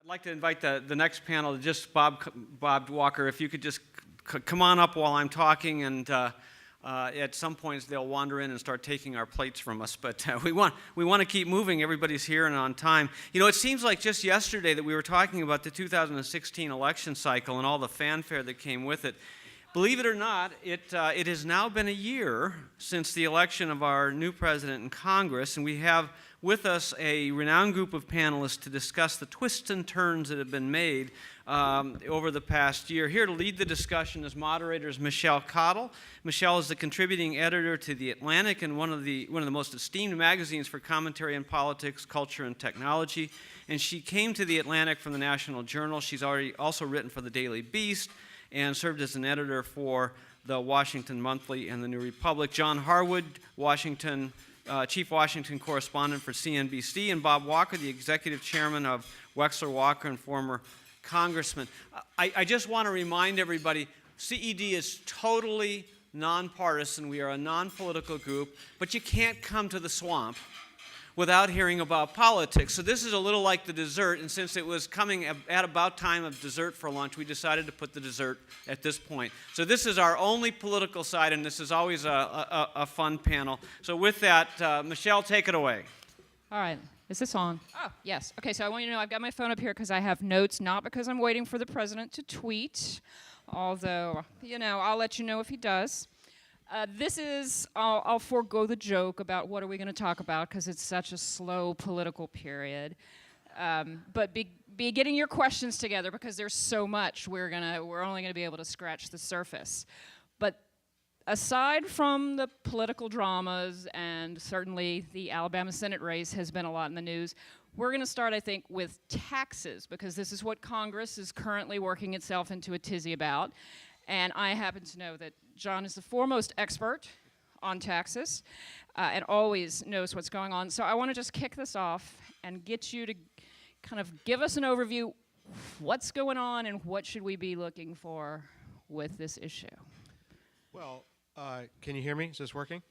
I'd like to invite the next panel, just Bob Walker, if you could just come on up while I'm talking, and at some points they'll wander in and start taking our plates from us, but we want to keep moving. Everybody's here and on time. You know, it seems like just yesterday that we were talking about the 2016 election cycle and all the fanfare that came with it. Believe it or not, it has now been a year since the election of our new president and Congress, and we have with us a renowned group of panelists to discuss the twists and turns that have been made over the past year. Here to lead the discussion as moderator is Michelle Cottle. Michelle is the contributing editor to The Atlantic and one of the most esteemed magazines for commentary on politics, culture, and technology. And she came to The Atlantic from the National Journal. She's already also written for the Daily Beast and served as an editor for the Washington Monthly and the New Republic. John Harwood, Chief Washington Correspondent for CNBC, and Bob Walker, the Executive Chairman of Wexler Walker and former Congressman. I just want to remind everybody, CED is totally nonpartisan. We are a non-political group, but you can't come to the swamp without hearing about politics. So this is a little like the dessert, and since it was coming at about time of dessert for lunch, we decided to put the dessert at this point. So this is our only political side, and this is always a fun panel. So with that, Michelle, take it away. All right. Is this on? Oh, yes. Okay, so I want you to know I've got my phone up here because I have notes, not because I'm waiting for the president to tweet, although, you know, I'll let you know if he does. I'll forego the joke about what are we going to talk about because it's such a slow political period. But be getting your questions together because there's so much. We're only going to be able to scratch the surface. But aside from the political dramas, and certainly the Alabama Senate race has been a lot in the news, we're going to start, I think, with taxes because this is what Congress is currently working itself into a tizzy about. And I happen to know that John is the foremost expert on taxes and always knows what's going on. So I want to just kick this off and get you to kind of give us an overview. What's going on and what should we be looking for with this issue? Well, can you hear me? Is this working?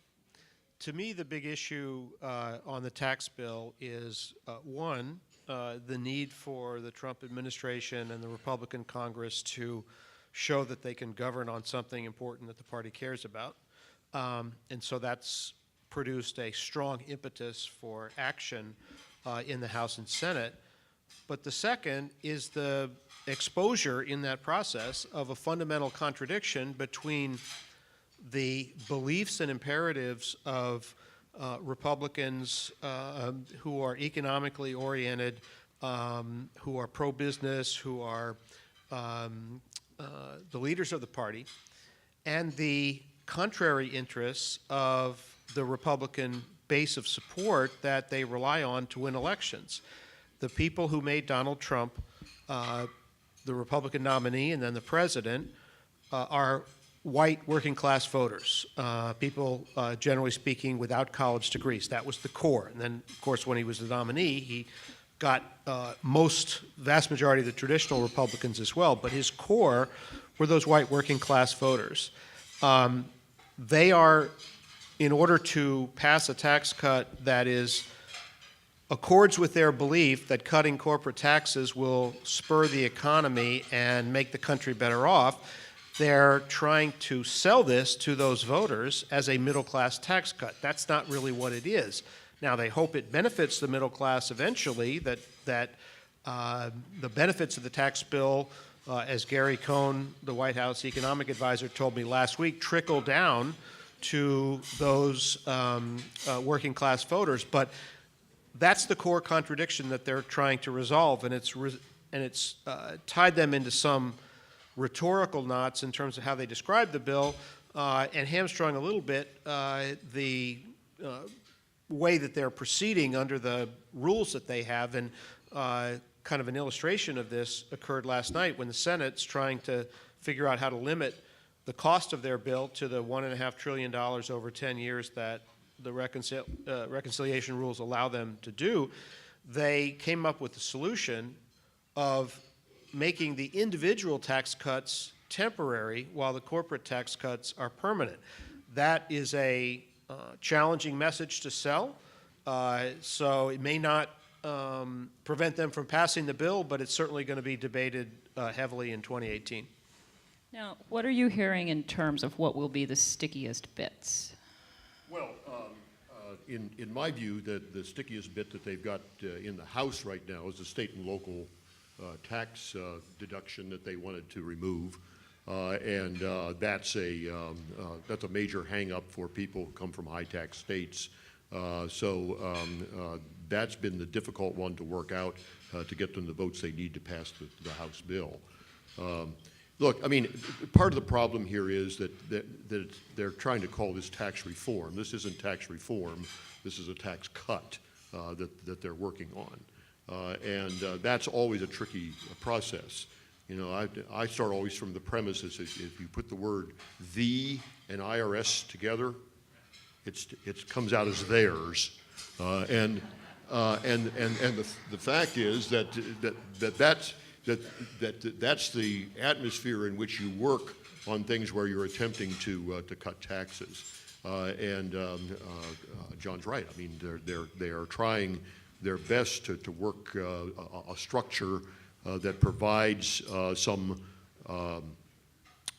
To me, the big issue on the tax bill is, one, the need for the Trump administration and the Republican Congress to show that they can govern on something important that the party cares about. And so that's produced a strong impetus for action in the House and Senate. But the second is the exposure in that process of a fundamental contradiction between the beliefs and imperatives of Republicans who are economically oriented, who are pro-business, who are the leaders of the party, and the contrary interests of the Republican base of support that they rely on to win elections. The people who made Donald Trump the Republican nominee and then the president are white working class voters, people generally speaking without college degrees. That was the core. And then, of course, when he was the nominee, he got vast majority of the traditional Republicans as well, but his core were those white working class voters. They are, in order to pass a tax cut that accords with their belief that cutting corporate taxes will spur the economy and make the country better off, they're trying to sell this to those voters as a middle class tax cut. That's not really what it is. Now, they hope it benefits the middle class eventually, that the benefits of the tax bill, as Gary Cohn, the White House economic advisor, told me last week, trickle down to those working class voters. But that's the core contradiction that they're trying to resolve, and it's tied them into some rhetorical knots in terms of how they describe the bill, and hamstrung a little bit the way that they're proceeding under the rules that they have. And kind of an illustration of this occurred last night when the Senate's trying to figure out how to limit the cost of their bill to the $1.5 trillion over 10 years that the reconciliation rules allow them to do. They came up with the solution of making the individual tax cuts temporary while the corporate tax cuts are permanent. That is a challenging message to sell, so it may not prevent them from passing the bill, but it's certainly going to be debated heavily in 2018. Now, what are you hearing in terms of what will be the stickiest bits? Well, in my view, the stickiest bit that they've got in the House right now is the state and local tax deduction that they wanted to remove. That's a major hang-up for people who come from high-tax states. That's been the difficult one to work out to get them the votes they need to pass the House bill. Look, I mean, part of the problem here is that they're trying to call this tax reform. This isn't tax reform. This is a tax cut that they're working on. That's always a tricky process. You know, I start always from the premise is if you put the word "the" and IRS together, it comes out as theirs. The fact is that's the atmosphere in which you work on things where you're attempting to cut taxes. John's right. I mean, they are trying their best to work a structure that provides some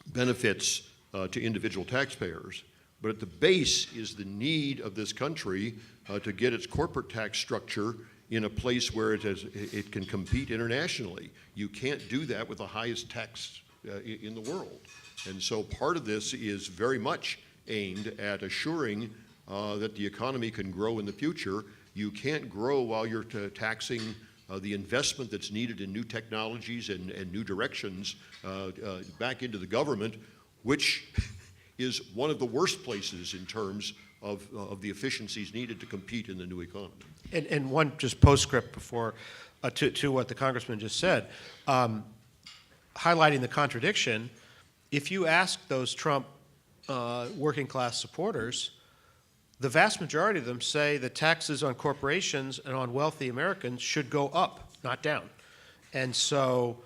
benefits to individual taxpayers. But at the base is the need of this country to get its corporate tax structure in a place where it can compete internationally. You can't do that with the highest tax in the world. And so part of this is very much aimed at assuring that the economy can grow in the future. You can't grow while you're taxing the investment that's needed in new technologies and new directions back into the government, which is one of the worst places in terms of the efficiencies needed to compete in the new economy. And one just postscript before to what the congressman just said, highlighting the contradiction. If you ask those Trump working class supporters, the vast majority of them say that taxes on corporations and on wealthy Americans should go up, not down. And so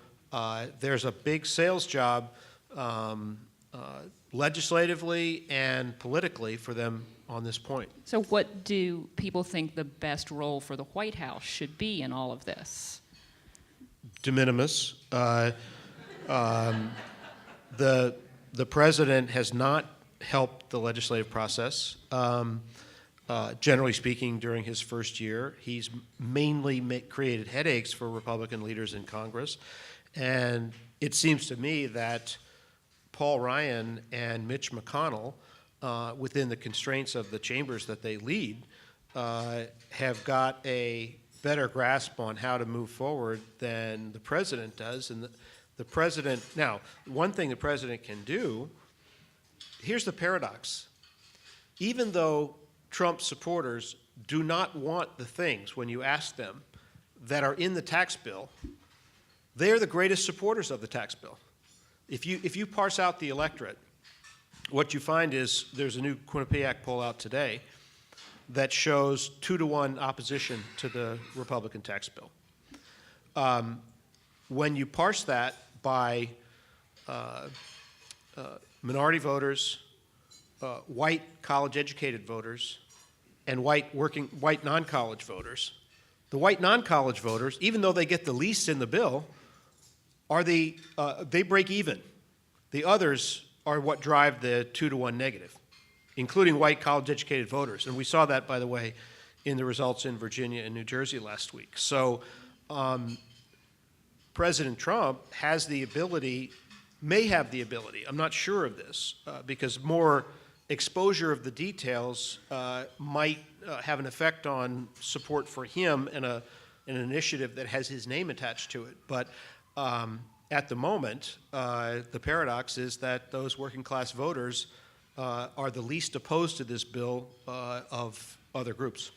there's a big sales job legislatively and politically for them on this point. So what do people think the best role for the White House should be in all of this? De minimis. The president has not helped the legislative process. Generally speaking, during his first year, he's mainly created headaches for Republican leaders in Congress. And it seems to me that Paul Ryan and Mitch McConnell, within the constraints of the chambers that they lead, have got a better grasp on how to move forward than the president does. And the president, now, one thing the president can do, here's the paradox. Even though Trump supporters do not want the things, when you ask them, that are in the tax bill, they are the greatest supporters of the tax bill. If you parse out the electorate, what you find is there's a new Quinnipiac poll out today that shows 2-to-1 opposition to the Republican tax bill. When you parse that by minority voters, white college-educated voters, and white non-college voters, the white non-college voters, even though they get the least in the bill, they break even. The others are what drive the 2-to-1 negative, including white college-educated voters. And we saw that, by the way, in the results in Virginia and New Jersey last week. So President Trump has the ability, may have the ability, I'm not sure of this, because more exposure of the details might have an effect on support for him and an initiative that has his name attached to it. But at the moment, the paradox is that those working class voters are the least opposed to this bill of other groups.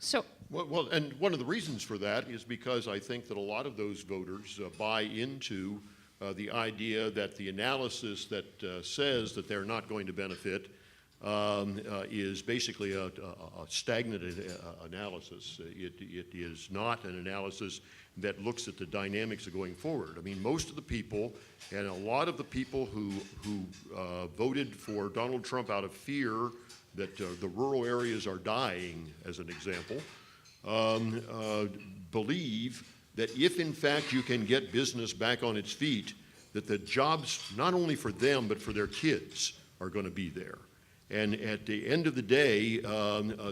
So, Well, and one of the reasons for that is because I think that a lot of those voters buy into the idea that the analysis that says that they're not going to benefit is basically a stagnant analysis. It is not an analysis that looks at the dynamics of going forward. I mean, most of the people, and a lot of the people who voted for Donald Trump out of fear that the rural areas are dying, as an example, believe that if in fact you can get business back on its feet, that the jobs, not only for them but for their kids, are going to be there. And at the end of the day,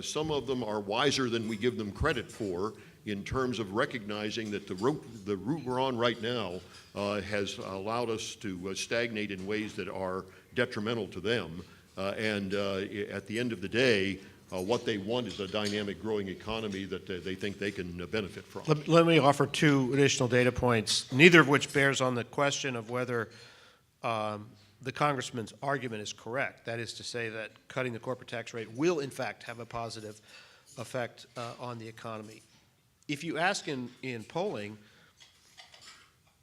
some of them are wiser than we give them credit for in terms of recognizing that the route we're on right now has allowed us to stagnate in ways that are detrimental to them. And at the end of the day, what they want is a dynamic, growing economy that they think they can benefit from. Let me offer two additional data points, neither of which bears on the question of whether the congressman's argument is correct. That is to say that cutting the corporate tax rate will, in fact, have a positive effect on the economy. If you ask in polling,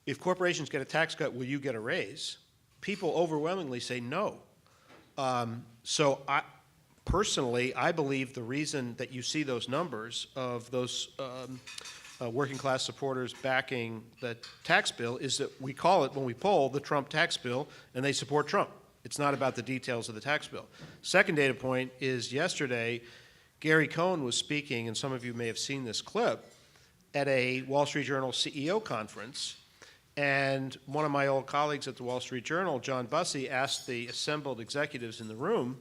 if corporations get a tax cut, will you get a raise? People overwhelmingly say no. So personally, I believe the reason that you see those numbers of those working class supporters backing the tax bill is that we call it, when we poll, the Trump tax bill, and they support Trump. It's not about the details of the tax bill. Second data point is yesterday, Gary Cohn was speaking, and some of you may have seen this clip, at a Wall Street Journal CEO conference, and one of my old colleagues at the Wall Street Journal, John Bussey, asked the assembled executives in the room,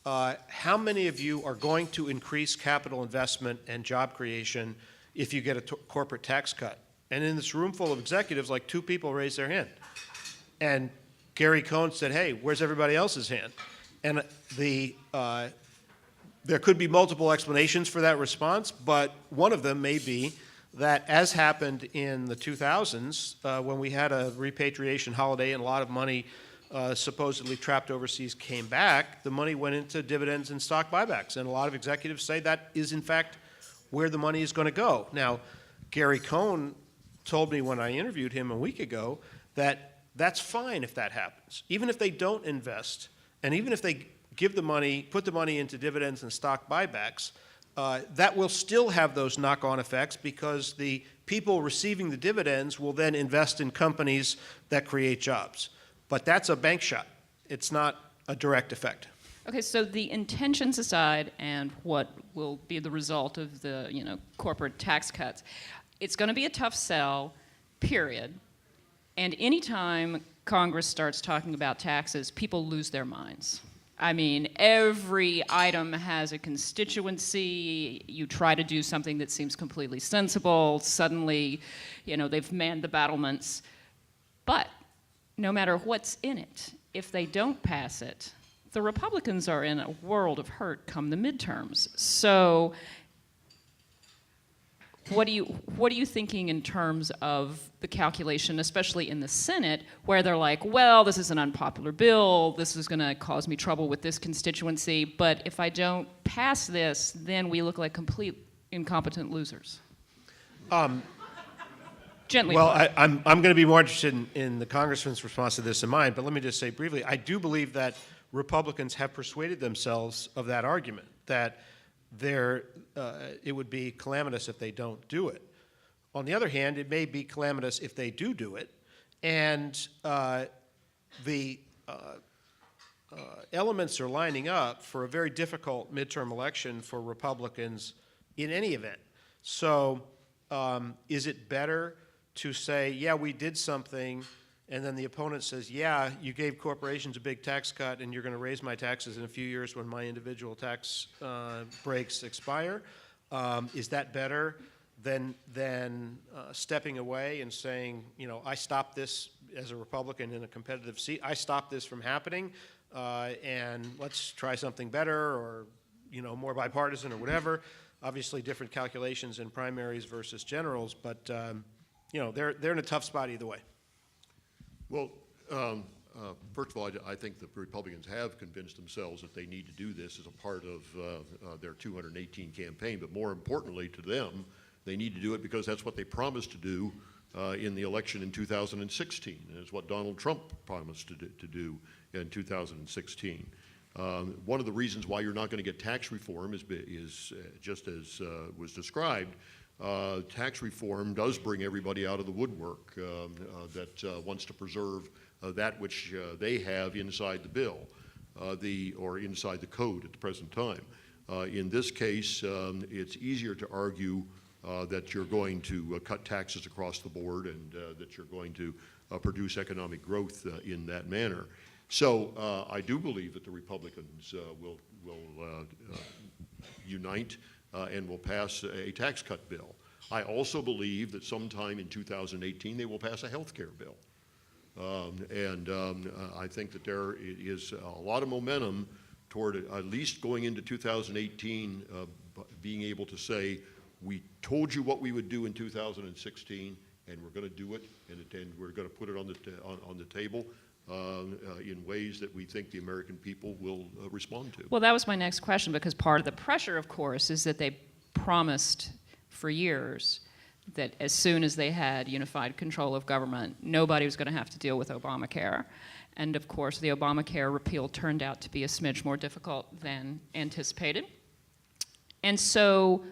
how many of you are going to increase capital investment and job creation if you get a corporate tax cut? And in this room full of executives, like 2 people raised their hand. And Gary Cohn said, hey, where's everybody else's hand? And there could be multiple explanations for that response, but one of them may be that, as happened in the 2000s, when we had a repatriation holiday and a lot of money supposedly trapped overseas came back, the money went into dividends and stock buybacks. And a lot of executives say that is, in fact, where the money is going to go. Now, Gary Cohn told me when I interviewed him a week ago that that's fine if that happens. Even if they don't invest, and even if they give the money, put the money into dividends and stock buybacks, that will still have those knock-on effects because the people receiving the dividends will then invest in companies that create jobs. But that's a bank shot. It's not a direct effect. Okay, so the intentions aside and what will be the result of the corporate tax cuts, it's going to be a tough sell, period. And anytime Congress starts talking about taxes, people lose their minds. I mean, every item has a constituency. You try to do something that seems completely sensible. Suddenly, they've manned the battlements. But no matter what's in it, if they don't pass it, the Republicans are in a world of hurt come the midterms. So what are you thinking in terms of the calculation, especially in the Senate, where they're like, well, this is an unpopular bill, this is going to cause me trouble with this constituency, but if I don't pass this, then we look like complete incompetent losers? Gently. Well, I'm going to be more interested in the congressman's response to this than mine, but let me just say briefly, I do believe that Republicans have persuaded themselves of that argument, that it would be calamitous if they don't do it. On the other hand, it may be calamitous if they do it, and the elements are lining up for a very difficult midterm election for Republicans in any event. So is it better to say, yeah, we did something, and then the opponent says, yeah, you gave corporations a big tax cut and you're going to raise my taxes in a few years when my individual tax breaks expire? Is that better than stepping away and saying, I stopped this as a Republican in a competitive seat, I stopped this from happening, and let's try something better or more bipartisan or whatever? Obviously different calculations in primaries versus generals, but they're in a tough spot either way. Well, first of all, I think the Republicans have convinced themselves that they need to do this as a part of their 218 campaign, but more importantly to them, they need to do it because that's what they promised to do in the election in 2016, and it's what Donald Trump promised to do in 2016. One of the reasons why you're not going to get tax reform is just as was described. Tax reform does bring everybody out of the woodwork that wants to preserve that which they have inside the bill or inside the code at the present time. In this case, it's easier to argue that you're going to cut taxes across the board and that you're going to produce economic growth in that manner. So I do believe that the Republicans will unite and will pass a tax cut bill. I also believe that sometime in 2018 they will pass a health care bill. I think that there is a lot of momentum toward at least going into 2018 being able to say, we told you what we would do in 2016, and we're going to do it, and we're going to put it on the table in ways that we think the American people will respond to. Well, that was my next question, because part of the pressure, of course, is that they promised for years that as soon as they had unified control of government, nobody was going to have to deal with Obamacare. And of course, the Obamacare repeal turned out to be a smidge more difficult than anticipated. And so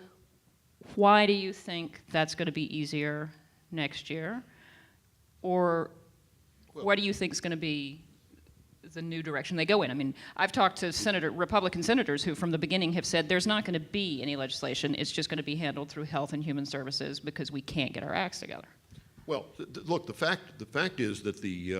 why do you think that's going to be easier next year? Or what do you think is going to be the new direction they go in? I mean, I've talked to Republican senators who from the beginning have said there's not going to be any legislation. It's just going to be handled through Health and Human Services because we can't get our acts together. Well, look, the fact is that the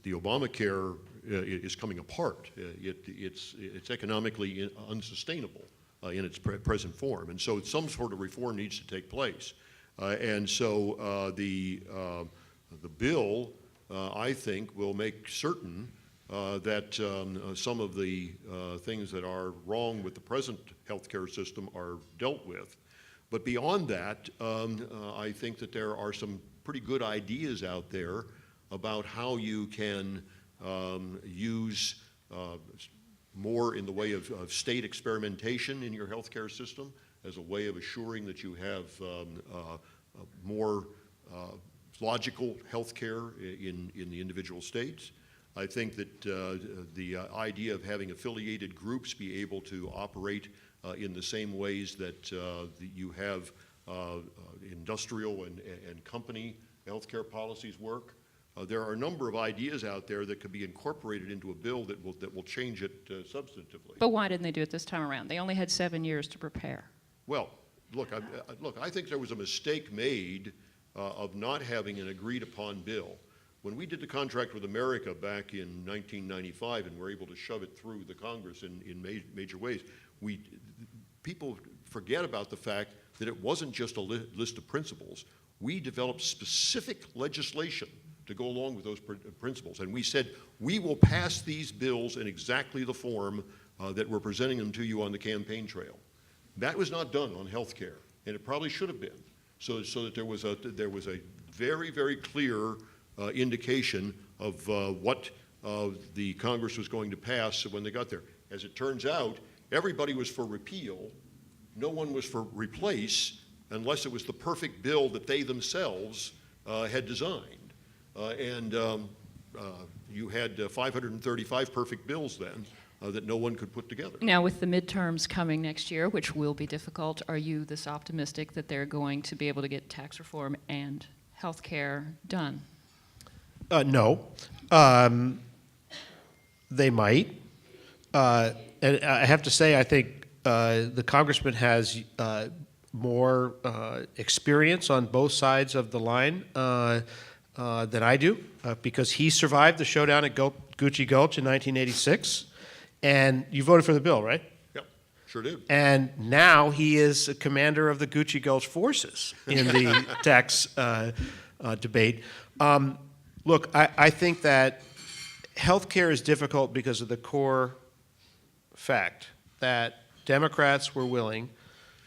Obamacare is coming apart. It's economically unsustainable in its present form, and so some sort of reform needs to take place. The bill, I think, will make certain that some of the things that are wrong with the present healthcare system are dealt with. But beyond that, I think that there are some pretty good ideas out there about how you can use more in the way of state experimentation in your healthcare system as a way of assuring that you have more logical healthcare in the individual states. I think that the idea of having affiliated groups be able to operate in the same ways that you have industrial and company healthcare policies work. There are a number of ideas out there that could be incorporated into a bill that will change it substantively. But why didn't they do it this time around? They only had 7 years to prepare. Well, look, I think there was a mistake made of not having an agreed upon bill. When we did the contract with America back in 1995 and were able to shove it through the Congress in major ways, people forget about the fact that it wasn't just a list of principles. We developed specific legislation to go along with those principles. And we said, we will pass these bills in exactly the form that we're presenting them to you on the campaign trail. That was not done on health care, and it probably should have been, so that there was a very, very clear indication of what the Congress was going to pass when they got there. As it turns out, everybody was for repeal. No one was for replace, unless it was the perfect bill that they themselves had designed. You had 535 perfect bills then that no one could put together. Now, with the midterms coming next year, which will be difficult, are you this optimistic that they're going to be able to get tax reform and health care done? No. They might. And I have to say, I think the congressman has more experience on both sides of the line than I do, because he survived the showdown at Gucci Gulch in 1986, and you voted for the bill, right? Yep, sure did. And now he is a commander of the Gucci Gulch forces in the tax debate. Look, I think that healthcare is difficult because of the core fact that Democrats were willing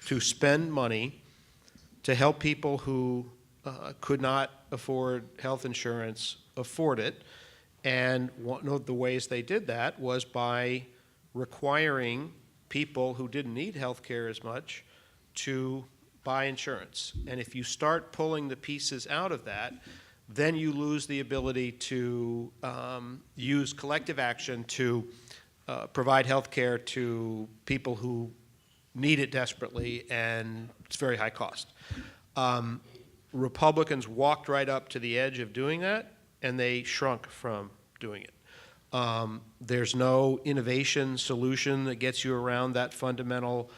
to spend money to help people who could not afford health insurance afford it. And one of the ways they did that was by requiring people who didn't need health care as much to buy insurance. And if you start pulling the pieces out of that, then you lose the ability to use collective action to provide health care to people who need it desperately, and it's very high cost. Republicans walked right up to the edge of doing that, and they shrunk from doing it. There's no innovation solution that gets you around that fundamental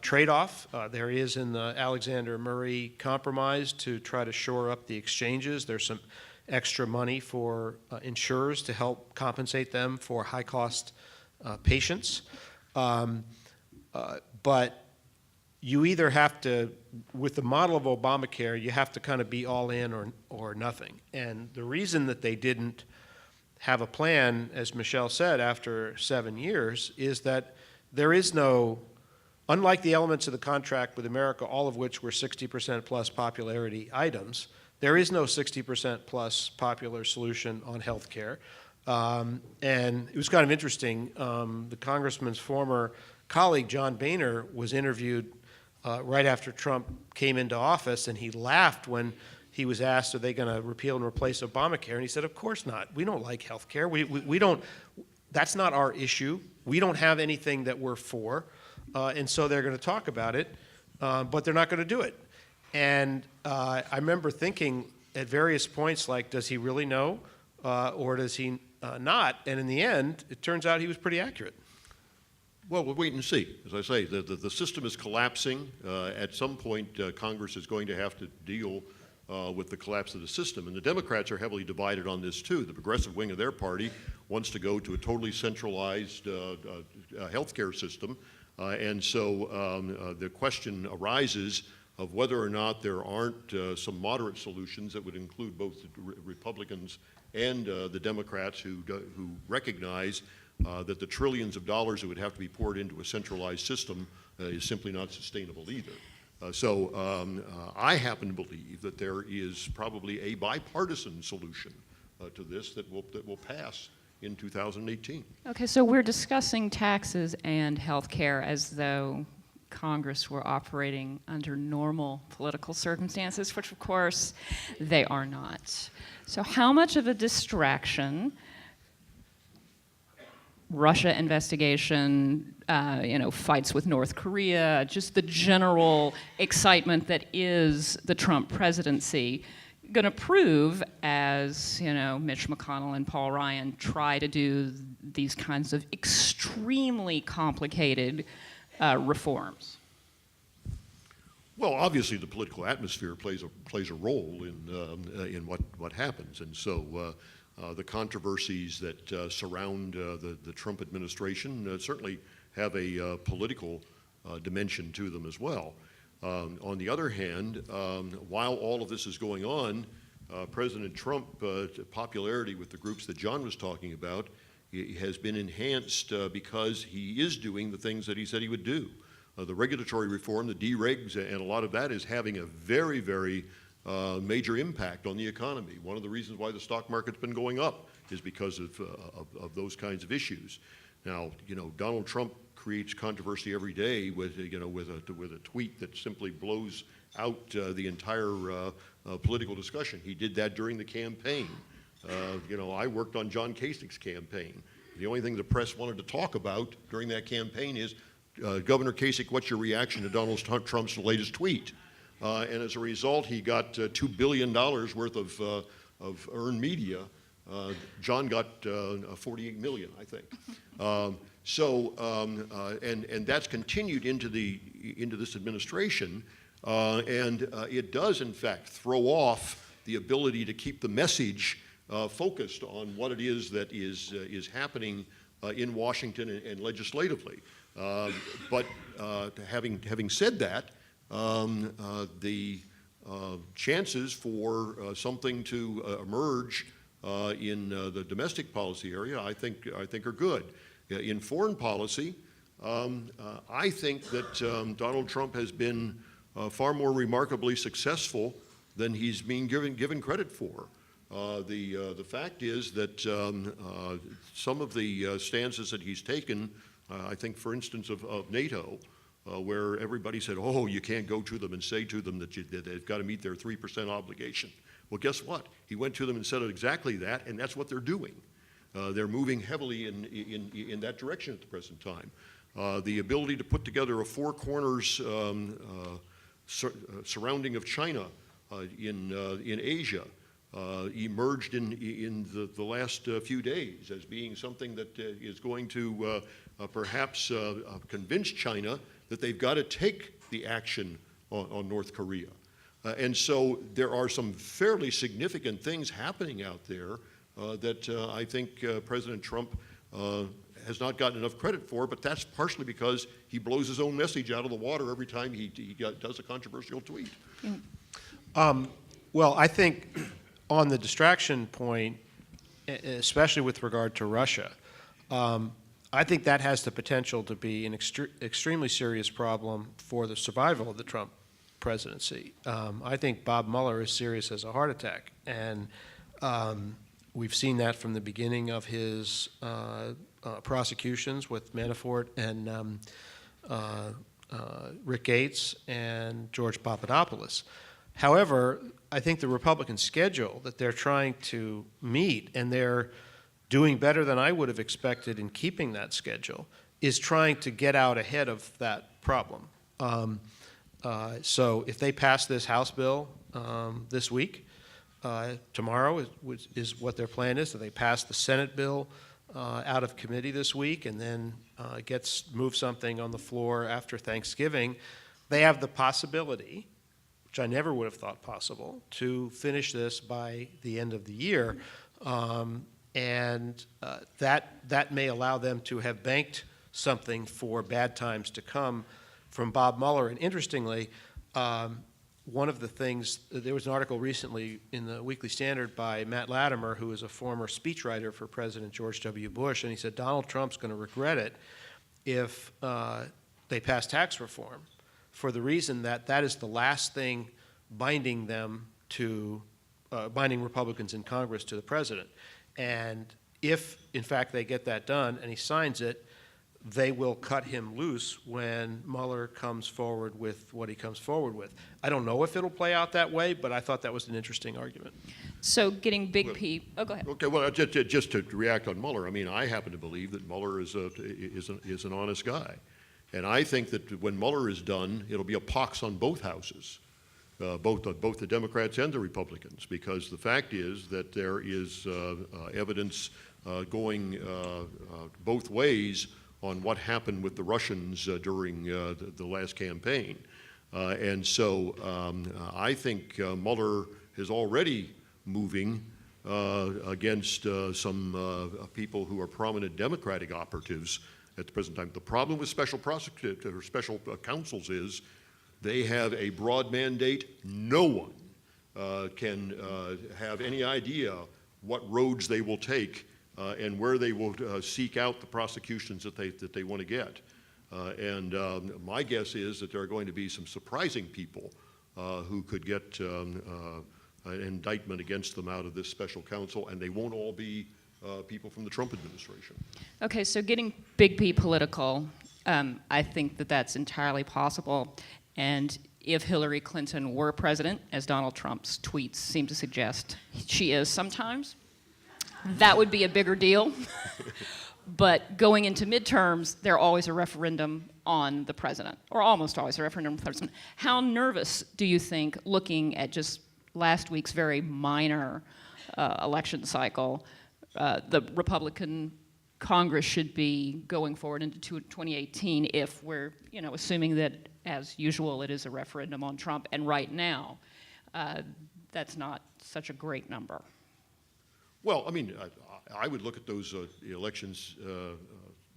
trade-off. There is in the Alexander-Murray Compromise to try to shore up the exchanges. There's some extra money for insurers to help compensate them for high-cost patients. But you either have to, with the model of Obamacare, you have to kind of be all in or nothing. And the reason that they didn't have a plan, as Michelle said, after 7 years, is that there is no, unlike the elements of the contract with America, all of which were 60% plus popularity items, there is no 60% plus popular solution on health care. And it was kind of interesting. The congressman's former colleague, John Boehner, was interviewed right after Trump came into office, and he laughed when he was asked, are they going to repeal and replace Obamacare? And he said, of course not. We don't like health care. We don't, that's not our issue. We don't have anything that we're for. And so they're going to talk about it, but they're not going to do it. And I remember thinking at various points, like, does he really know or does he not? And in the end, it turns out he was pretty accurate. Well, we'll wait and see. As I say, the system is collapsing. At some point, Congress is going to have to deal with the collapse of the system. And the Democrats are heavily divided on this, too. The progressive wing of their party wants to go to a totally centralized health care system. And so the question arises of whether or not there aren't some moderate solutions that would include both the Republicans and the Democrats who recognize that the trillions of dollars that would have to be poured into a centralized system is simply not sustainable either. So I happen to believe that there is probably a bipartisan solution to this that will pass in 2018. Okay, so we're discussing taxes and health care as though Congress were operating under normal political circumstances, which of course they are not. So how much of a distraction, Russia investigation, fights with North Korea, just the general excitement that is the Trump presidency, going to prove as, Mitch McConnell and Paul Ryan try to do these kinds of extremely complicated reforms? Well, obviously the political atmosphere plays a role in what happens, and so the controversies that surround the Trump administration certainly have a political dimension to them as well. On the other hand, while all of this is going on, President Trump, popularity with the groups that John was talking about, has been enhanced because he is doing the things that he said he would do. The regulatory reform, the deregs, and a lot of that is having a very, very major impact on the economy. One of the reasons why the stock market's been going up is because of those kinds of issues. Now, Donald Trump creates controversy every day with a tweet that simply blows out the entire political discussion. He did that during the campaign. I worked on John Kasich's campaign. The only thing the press wanted to talk about during that campaign is, Governor Kasich, what's your reaction to Donald Trump's latest tweet? And as a result, he got $2 billion worth of earned media. John got $48 million, I think. And that's continued into this administration, and it does in fact throw off the ability to keep the message focused on what it is that is happening in Washington and legislatively. But having said that, the chances for something to emerge in the domestic policy area, I think are good. In foreign policy, I think that Donald Trump has been far more remarkably successful than he's being given credit for. The fact is that some of the stances that he's taken, I think, for instance, of NATO, where everybody said, oh, you can't go to them and say to them that they've got to meet their 3% obligation. Well, guess what? He went to them and said exactly that, and that's what they're doing. They're moving heavily in that direction at the present time. The ability to put together a four corners surrounding of China in Asia emerged in the last few days as being something that is going to perhaps convince China that they've got to take the action on North Korea. And so there are some fairly significant things happening out there that I think President Trump has not gotten enough credit for, but that's partially because he blows his own message out of the water every time he does a controversial tweet. Well, I think on the distraction point, especially with regard to Russia, I think that has the potential to be an extremely serious problem for the survival of the Trump presidency. I think Bob Mueller is serious as a heart attack, and we've seen that from the beginning of his prosecutions with Manafort and Rick Gates and George Papadopoulos. However, I think the Republican schedule that they're trying to meet, and they're doing better than I would have expected in keeping that schedule, is trying to get out ahead of that problem. So if they pass this House bill this week, tomorrow is what their plan is, so they pass the Senate bill out of committee this week and then move something on the floor after Thanksgiving, they have the possibility, which I never would have thought possible, to finish this by the end of the year. And that may allow them to have banked something for bad times to come from Bob Mueller. And interestingly, one of the things, there was an article recently in the Weekly Standard by Matt Latimer, who is a former speechwriter for President George W. Bush, and he said Donald Trump's going to regret it if they pass tax reform, for the reason that that is the last thing binding them to, binding Republicans in Congress to the president. And if, in fact, they get that done and he signs it, they will cut him loose when Mueller comes forward with what he comes forward with. I don't know if it'll play out that way, but I thought that was an interesting argument. So getting Big P, oh, go ahead. Okay, well, just to react on Mueller, I mean, I happen to believe that Mueller is an honest guy. And I think that when Mueller is done, it'll be a pox on both houses, both the Democrats and the Republicans, because the fact is that there is evidence going both ways on what happened with the Russians during the last campaign. And so I think Mueller is already moving against some people who are prominent Democratic operatives at the present time. The problem with special prosecutors or special counsels is they have a broad mandate. No one can have any idea what roads they will take and where they will seek out the prosecutions that they want to get. And my guess is that there are going to be some surprising people who could get an indictment against them out of this special counsel, and they won't all be people from the Trump administration. Okay, so getting Big P political, I think that that's entirely possible. And if Hillary Clinton were president, as Donald Trump's tweets seem to suggest she is sometimes, that would be a bigger deal. But going into midterms, there's always a referendum on the president, or almost always a referendum on the president. How nervous do you think, looking at just last week's very minor election cycle, the Republican Congress should be going forward into 2018 if we're, assuming that, as usual, it is a referendum on Trump, and right now, that's not such a great number? Well, I mean, I would look at those elections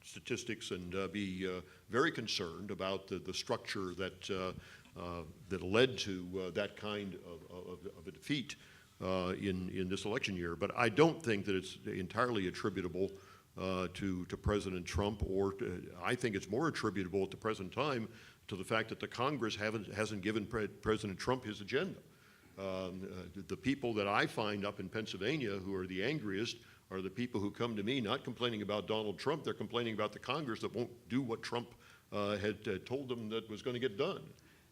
statistics and be very concerned about the structure that led to that kind of a defeat in this election year. But I don't think that it's entirely attributable to President Trump, or I think it's more attributable at the present time to the fact that the Congress hasn't given President Trump his agenda. The people that I find up in Pennsylvania who are the angriest are the people who come to me not complaining about Donald Trump, they're complaining about the Congress that won't do what Trump had told them that was going to get done.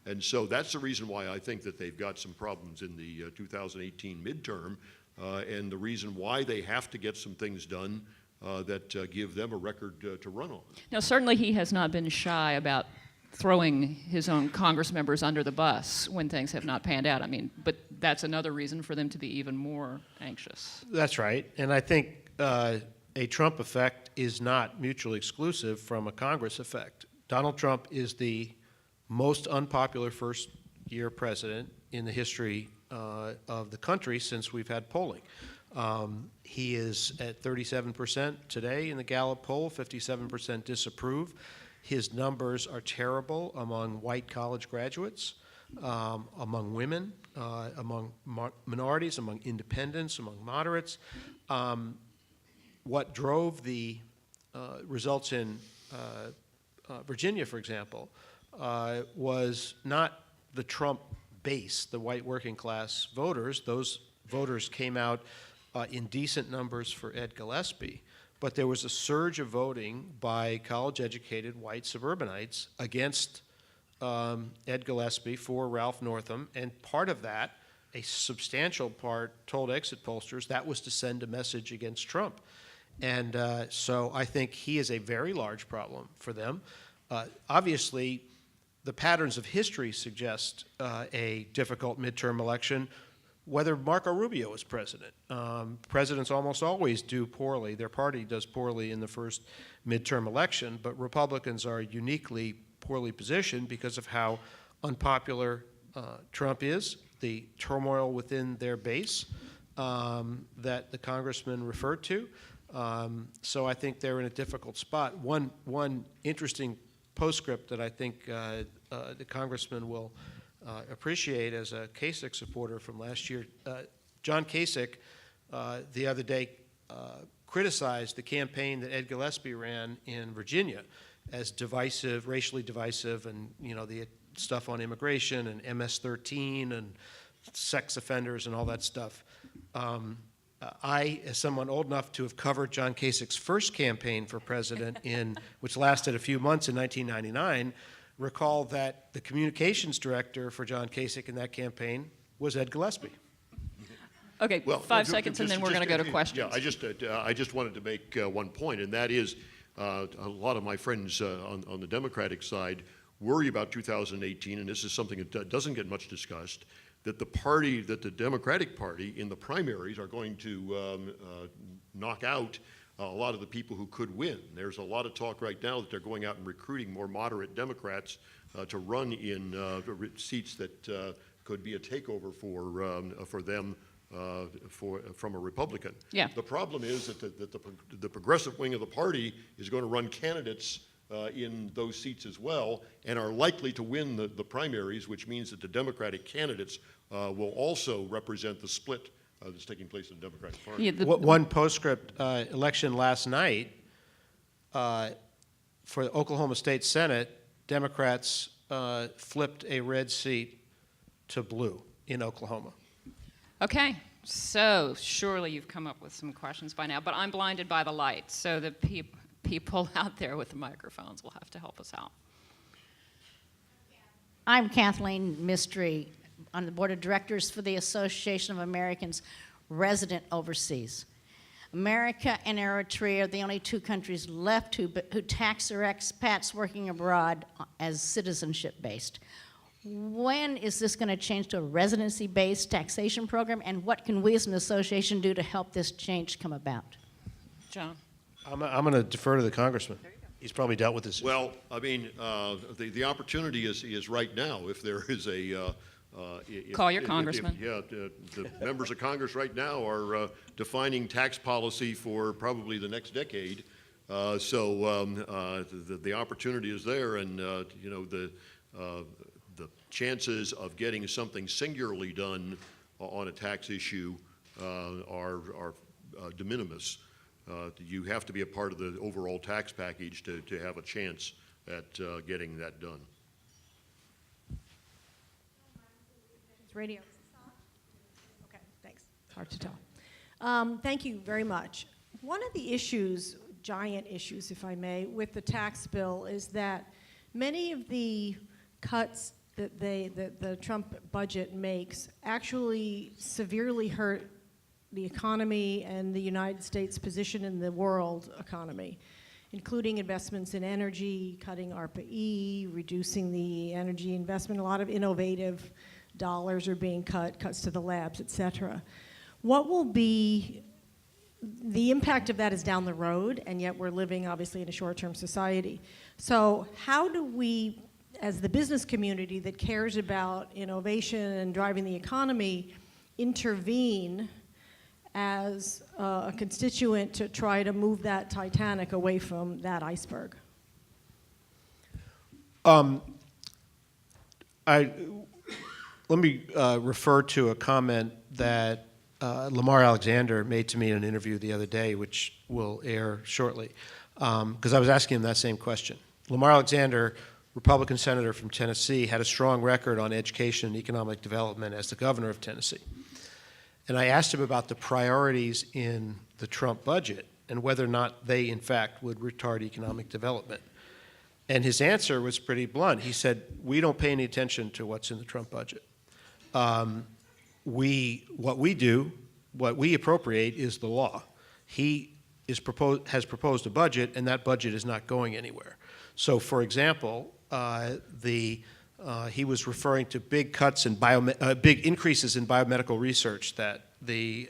And so that's the reason why I think that they've got some problems in the 2018 midterm, and the reason why they have to get some things done that give them a record to run on. Now, certainly he has not been shy about throwing his own Congress members under the bus when things have not panned out. I mean, but that's another reason for them to be even more anxious. That's right. And I think a Trump effect is not mutually exclusive from a Congress effect. Donald Trump is the most unpopular first-year president in the history of the country since we've had polling. He is at 37% today in the Gallup poll, 57% disapprove. His numbers are terrible among white college graduates, among women, among minorities, among independents, among moderates. What drove the results in Virginia, for example, was not the Trump base, the white working class voters. Those voters came out in decent numbers for Ed Gillespie, but there was a surge of voting by college-educated white suburbanites against Ed Gillespie for Ralph Northam, and part of that, a substantial part, told exit pollsters that was to send a message against Trump. And so I think he is a very large problem for them. Obviously, the patterns of history suggest a difficult midterm election, whether Marco Rubio is president. Presidents almost always do poorly. Their party does poorly in the first midterm election, but Republicans are uniquely poorly positioned because of how unpopular Trump is, the turmoil within their base that the congressman referred to. So I think they're in a difficult spot. One interesting postscript that I think the congressman will appreciate as a Kasich supporter from last year. John Kasich the other day criticized the campaign that Ed Gillespie ran in Virginia as divisive, racially divisive, and the stuff on immigration and MS-13 and sex offenders and all that stuff. I, as someone old enough to have covered John Kasich's first campaign for president, which lasted a few months in 1999, recall that the communications director for John Kasich in that campaign was Ed Gillespie. Okay, Well, 5 seconds, and then we're going to go to questions. Yeah, I just wanted to make one point, and that is a lot of my friends on the Democratic side worry about 2018, and this is something that doesn't get much discussed, that the Democratic Party in the primaries are going to knock out a lot of the people who could win. There's a lot of talk right now that they're going out and recruiting more moderate Democrats to run in seats that could be a takeover for them from a Republican. Yeah. The problem is that the progressive wing of the party is going to run candidates in those seats as well, and are likely to win the primaries, which means that the Democratic candidates will also represent the split that's taking place in the Democratic Party. Yeah, One postscript election last night for the Oklahoma State Senate, Democrats flipped a red seat to blue in Oklahoma. Okay, so surely you've come up with some questions by now, but I'm blinded by the light, so the people out there with the microphones will have to help us out. I'm Kathleen Mystery on the board of directors for the Association of Americans resident overseas. America and Eritrea are the only two countries left who tax their expats working abroad as citizenship-based. When is this going to change to a residency-based taxation program, and what can we as an association do to help this change come about? John. I'm going to defer to the congressman. He's probably dealt with this. Well, I mean, the opportunity is right now. If there is a Call your congressman. The members of Congress right now are defining tax policy for probably the next decade. So the opportunity is there, and the chances of getting something singularly done on a tax issue are de minimis. You have to be a part of the overall tax package to have a chance at getting that done. Radio. Okay, thanks. Hard to tell. Thank you very much. One of the issues, giant issues, if I may, with the tax bill is that many of the cuts that the Trump budget makes actually severely hurt the economy and the United States' position in the world economy. including investments in energy, cutting ARPA-E, reducing the energy investment. A lot of innovative dollars are being cut, cuts to the labs, et cetera. What will be the impact of that is down the road, and yet we're living obviously in a short-term society. So how do we, as the business community that cares about innovation and driving the economy, intervene as a constituent to try to move that Titanic away from that iceberg? Let me refer to a comment that Lamar Alexander made to me in an interview the other day, which will air shortly, because I was asking him that same question. Lamar Alexander, Republican senator from Tennessee, had a strong record on education and economic development as the governor of Tennessee. And I asked him about the priorities in the Trump budget and whether or not they, in fact, would retard economic development. And his answer was pretty blunt. He said, we don't pay any attention to what's in the Trump budget. What we appropriate is the law. He has proposed a budget, and that budget is not going anywhere. So, for example, he was referring to big cuts in big increases in biomedical research that the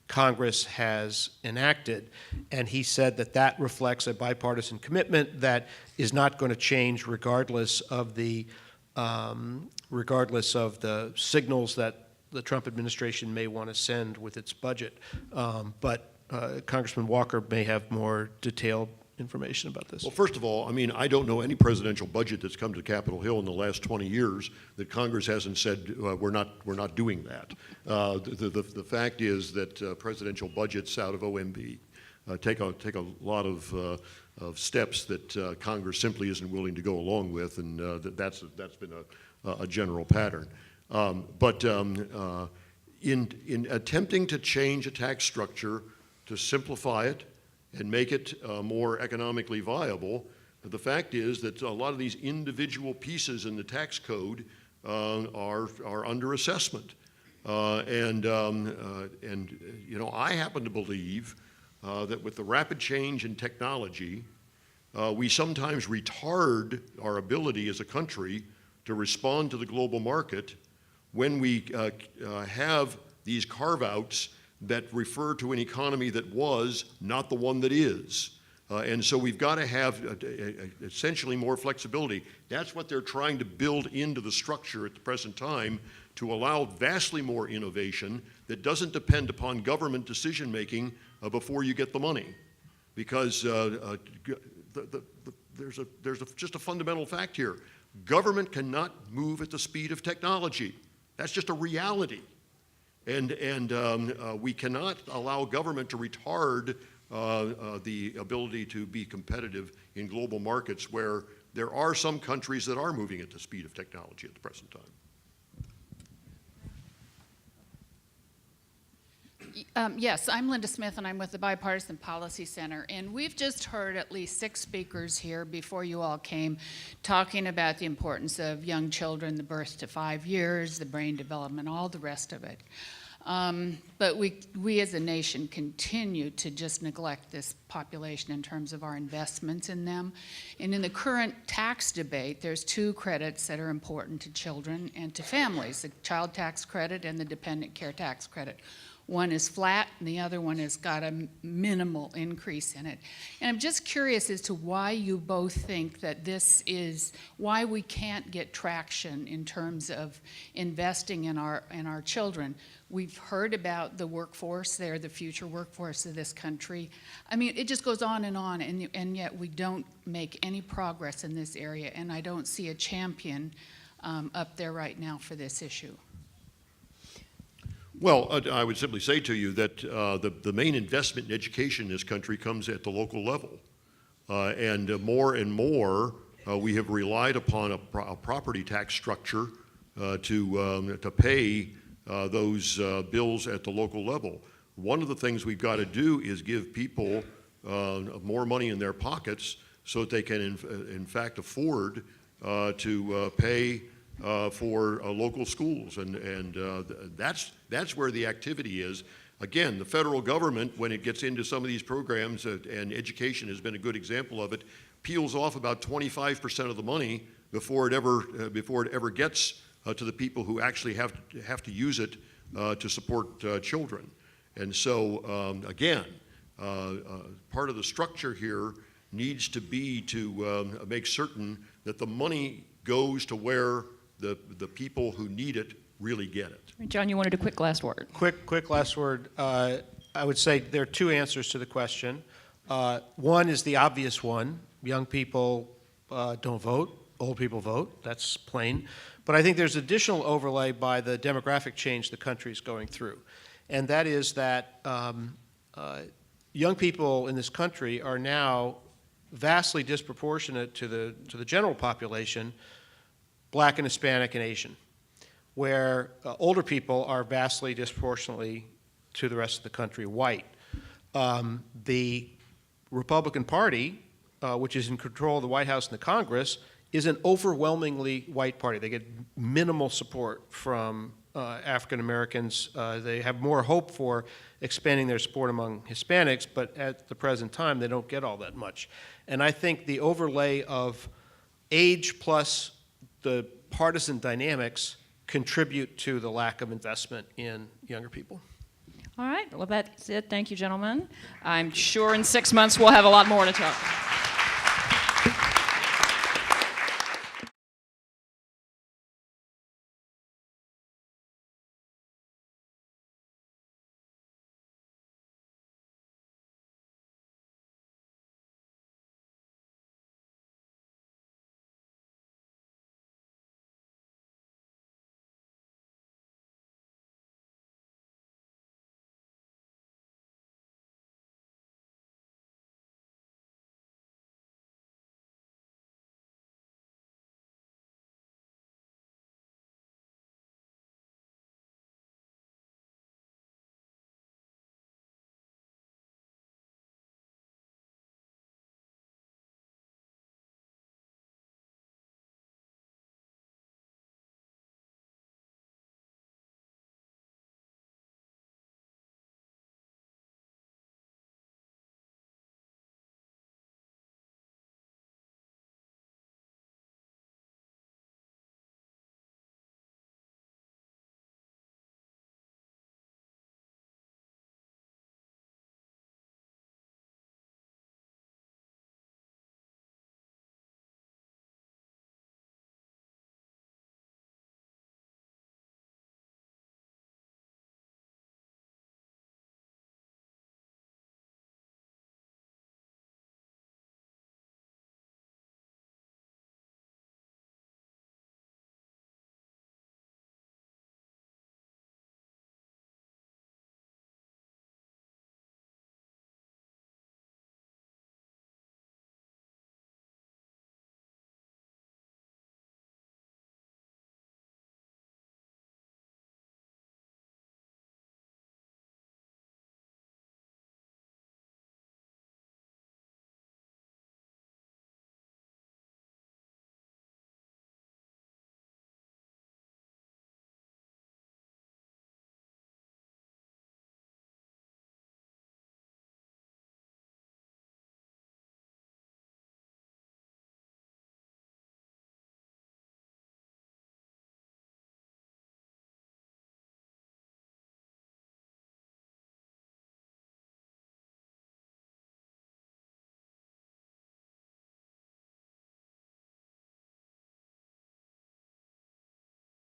Congress has enacted, and he said that that reflects a bipartisan commitment that is not going to change regardless of the signals that the Trump administration may want to send with its budget. But Congressman Walker may have more detailed information about this. Well, first of all, I mean, I don't know any presidential budget that's come to Capitol Hill in the last 20 years that Congress hasn't said we're not doing that. The fact is that presidential budgets out of OMB take a lot of steps that Congress simply isn't willing to go along with, and that's been a general pattern. But in attempting to change a tax structure to simplify it and make it more economically viable, the fact is that a lot of these individual pieces in the tax code are under assessment. And you know, I happen to believe that with the rapid change in technology, we sometimes retard our ability as a country to respond to the global market when we have these carve-outs that refer to an economy that was, not the one that is. And so we've got to have essentially more flexibility. That's what they're trying to build into the structure at the present time to allow vastly more innovation that doesn't depend upon government decision-making before you get the money. Because there's just a fundamental fact here. Government cannot move at the speed of technology. That's just a reality. And we cannot allow government to retard the ability to be competitive in global markets where there are some countries that are moving at the speed of technology at the present time. Yes, I'm Linda Smith, and I'm with the Bipartisan Policy Center. And we've just heard at least 6 speakers here before you all came talking about the importance of young children, the birth to 5 years, the brain development, all the rest of it. But we as a nation continue to just neglect this population in terms of our investments in them. And in the current tax debate, there's 2 credits that are important to children and to families, the child tax credit and the dependent care tax credit. One is flat, and the other one has got a minimal increase in it. And I'm just curious as to why you both think that this is, why we can't get traction in terms of investing in our children. We've heard about the workforce, they're the future workforce of this country. I mean, it just goes on, and yet we don't make any progress in this area, and I don't see a champion up there right now for this issue. Well, I would simply say to you that the main investment in education in this country comes at the local level. And more, we have relied upon a property tax structure to pay those bills at the local level. One of the things we've got to do is give people more money in their pockets so that they can, in fact, afford to pay for local schools, and that's where the activity is. Again, the federal government, when it gets into some of these programs, and education has been a good example of it, peels off about 25% of the money before it ever gets to the people who actually have to use it to support children. And so, again, part of the structure here needs to be to make certain that the money goes to where the people who need it really get it. John, you wanted a quick last word. Quick last word. I would say there are two answers to the question. One is the obvious one. Young people don't vote. Old people vote. That's plain. But I think there's additional overlay by the demographic change the country is going through. And that is that young people in this country are now vastly disproportionate to the general population, Black and Hispanic and Asian, where older people are vastly disproportionately to the rest of the country, white. The Republican Party, which is in control of the White House and the Congress, is an overwhelmingly white party. They get minimal support from African Americans. They have more hope for expanding their support among Hispanics, but at the present time, they don't get all that much. And I think the overlay of age plus the partisan dynamics contribute to the lack of investment in younger people. All right, well, that's it. Thank you, gentlemen. I'm sure in 6 months we'll have a lot more to talk about.